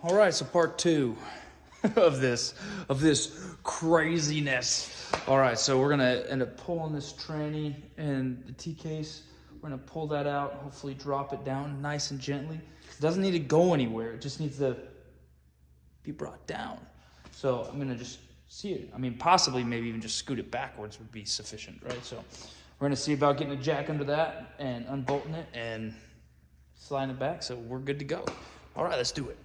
All right, so part two of this craziness. All right, so we're gonna end up pulling this tranny and the T-case. We're gonna pull that out, hopefully drop it down nice and gently. It doesn't need to go anywhere. It just needs to be brought down. So I'm gonna just see it. I mean, possibly maybe even just scoot it backwards would be sufficient, right? So we're gonna see about getting a jack under that and unbolting it and sliding it back, so we're good to go. All right, let's do it.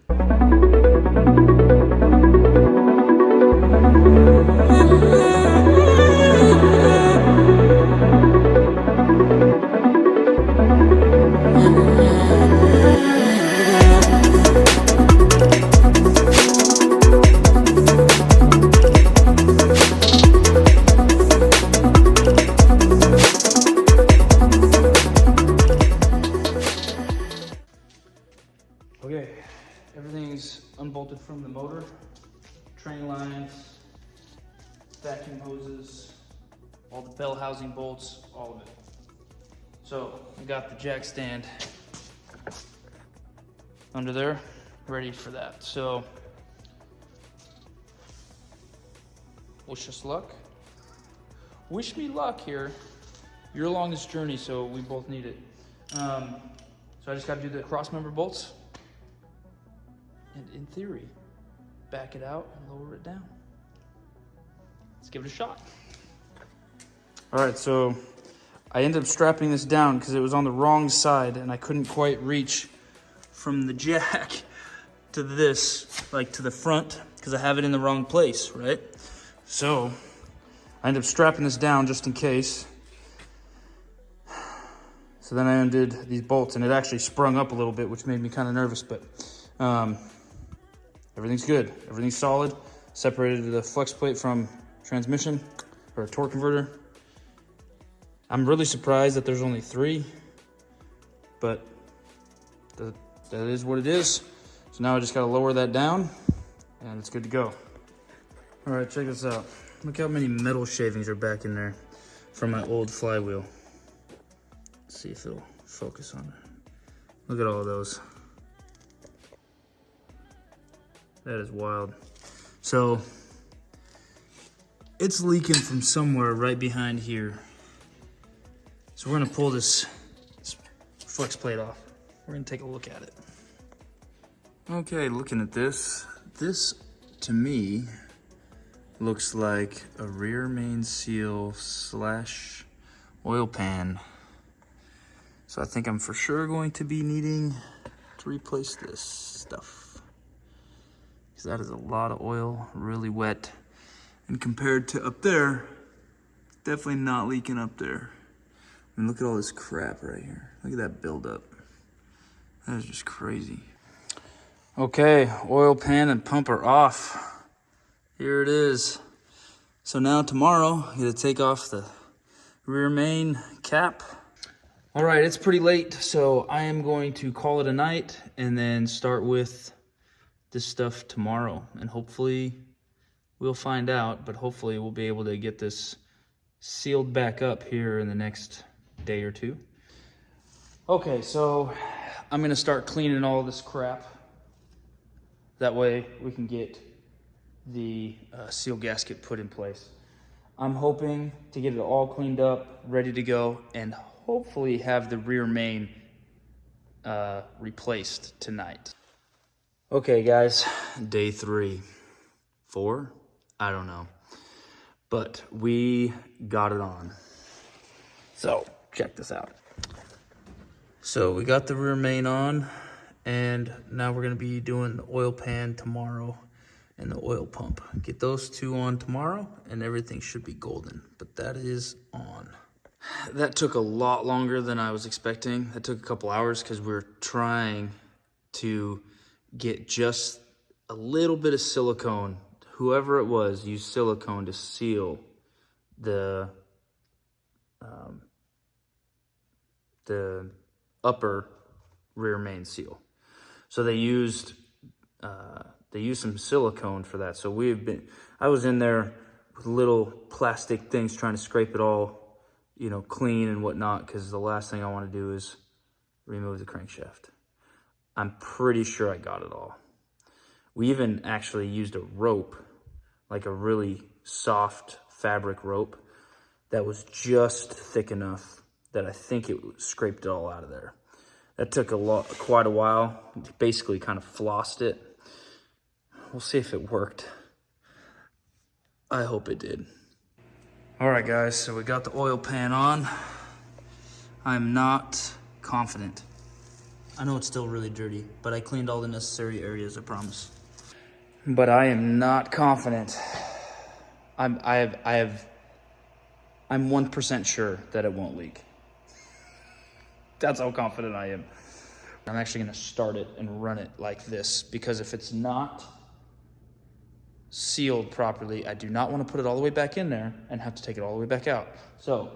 Okay, everything's unbolted from the motor, train lines, vacuum hoses, all the bell housing bolts, all of it. So I got the jack stand under there, ready for that. So wish us luck. Wish me luck here. You're along this journey, so we both need it. So I just got to do the cross member bolts. And in theory, back it out and lower it down. Let's give it a shot. All right, so I ended up strapping this down because it was on the wrong side and I couldn't quite reach from the jack to this, like to the front, because I have it in the wrong place, right? So I ended up strapping this down just in case. So then I undid these bolts and it actually sprung up a little bit, which made me kind of nervous, but everything's good. Everything's solid. Separated the flex plate from transmission or torque converter. I'm really surprised that there's only 3, but that is what it is. So now I just gotta lower that down and it's good to go. All right, check this out. Look how many metal shavings are back in there from my old flywheel. Let's see if it'll focus on it. Look at all of those. That is wild. So it's leaking from somewhere right behind here. So we're gonna pull this flex plate off. We're gonna take a look at it. Okay, looking at this to me looks like a rear main seal / oil pan. So I think I'm for sure going to be needing to replace this stuff. Because that is a lot of oil, really wet. And compared to up there, definitely not leaking up there. I mean, look at all this crap right here. Look at that buildup. That is just crazy. Okay, oil pan and pump are off. Here it is. So now tomorrow, I'm gonna take off the rear main cap. All right, it's pretty late, so I am going to call it a night and then start with this stuff tomorrow. And hopefully we'll find out, but hopefully we'll be able to get this sealed back up here in the next day or two. Okay, so I'm gonna start cleaning all this crap. That way we can get the seal gasket put in place. I'm hoping to get it all cleaned up, ready to go, and hopefully have the rear main replaced tonight. Okay guys, day 3, 4, I don't know. But we got it on. So check this out. So we got the rear main on, and now we're gonna be doing the oil pan tomorrow and the oil pump. Get those 2 on tomorrow and everything should be golden, but that is on. That took a lot longer than I was expecting. That took a couple hours because we were trying to get just a little bit of silicone. Whoever it was used silicone to seal the upper rear main seal. So they used some silicone for that. So I was in there with little plastic things trying to scrape it all, clean and whatnot, because the last thing I want to do is remove the crankshaft. I'm pretty sure I got it all. We even actually used a rope, like a really soft fabric rope that was just thick enough that I think it scraped it all out of there. That took quite a while. Basically kind of flossed it. We'll see if it worked. I hope it did. All right, guys, so we got the oil pan on. I'm not confident. I know it's still really dirty, but I cleaned all the necessary areas, I promise. But I am not confident. I'm 1% sure that it won't leak. That's how confident I am. I'm actually gonna start it and run it like this, because if it's not sealed properly, I do not want to put it all the way back in there and have to take it all the way back out. So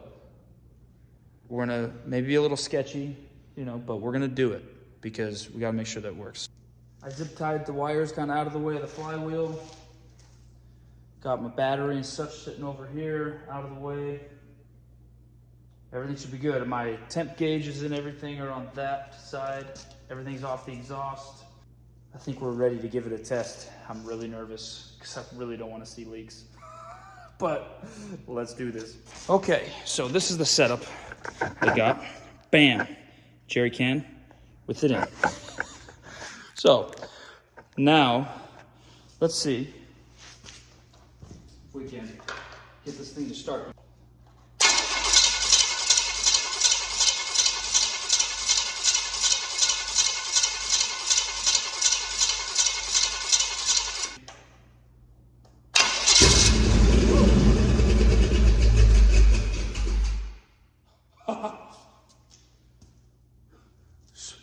we're gonna maybe be a little sketchy, you know, but we're gonna do it because we gotta make sure that works. I zip tied the wires kind of out of the way of the flywheel. Got my battery and such sitting over here, out of the way. Everything should be good. My temp gauges and everything are on that side. Everything's off the exhaust. I think we're ready to give it a test. I'm really nervous because I really don't want to see leaks. But let's do this. Okay, so this is the setup I got. Bam, jerry can with it in. So now let's see if we can get this thing to start.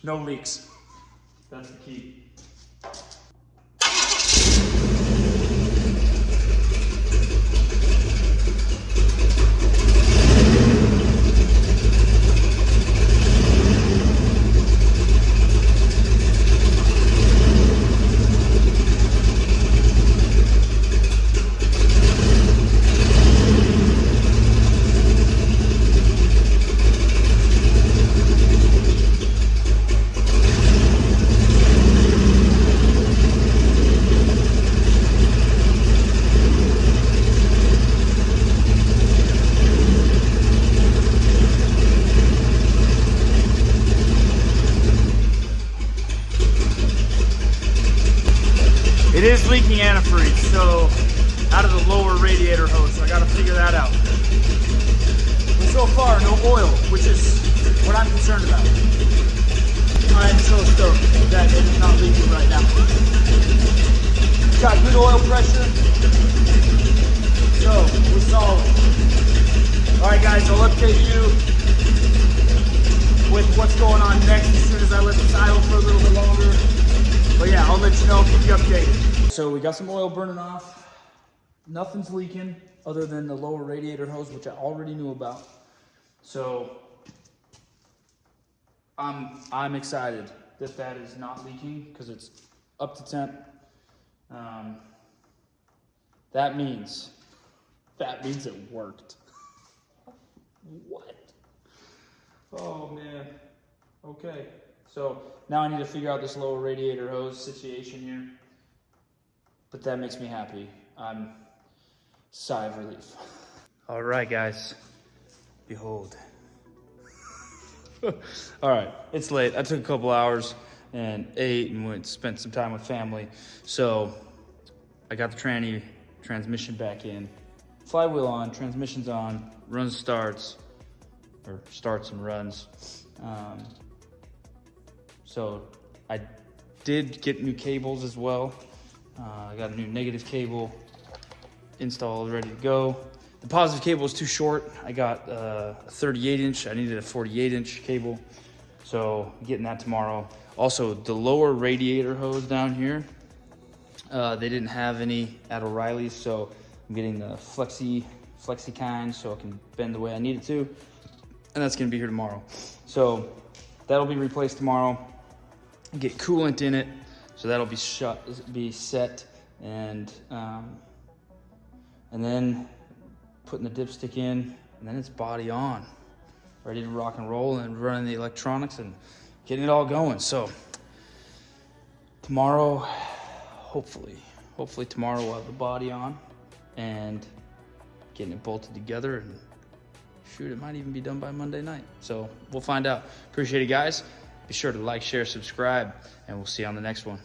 No leaks. That's the key. It is leaking antifreeze, so out of the lower radiator hose, so I gotta figure that out. But so far, no oil, which is what I'm concerned about. I am so stoked that it is not leaking right now. Got good oil pressure, so we're solid. All right, guys, I'll update you with what's going on next as soon as I let this idle for a little bit longer. But yeah, I'll let you know, keep you updated. So we got some oil burning off. Nothing's leaking other than the lower radiator hose, which I already knew about. So I'm excited that that is not leaking because it's up to temp. That means it worked. What? Oh man. Okay. So now I need to figure out this lower radiator hose situation here. But that makes me happy. I'm sigh of relief. All right, guys. Behold. All right, it's late. I took a couple hours and ate and spent some time with family. So I got the transmission back in. Flywheel on, transmission's on, runs starts, or starts and runs. So I did get new cables as well. I got a new negative cable installed, ready to go. The positive cable was too short. I got a 38-inch. I needed a 48-inch cable. So I'm getting that tomorrow. Also, the lower radiator hose down here, they didn't have any at O'Reilly's, so I'm getting the flexi kind so I can bend the way I need it to. And that's gonna be here tomorrow. So that'll be replaced tomorrow. Get coolant in it, so that'll be set, and then putting the dipstick in, and then it's body on, ready to rock and roll and running the electronics and getting it all going. So tomorrow, hopefully tomorrow we'll have the body on and getting it bolted together, and shoot, it might even be done by Monday night. So we'll find out. Appreciate it, guys. Be sure to like, share, subscribe, and we'll see you on the next one.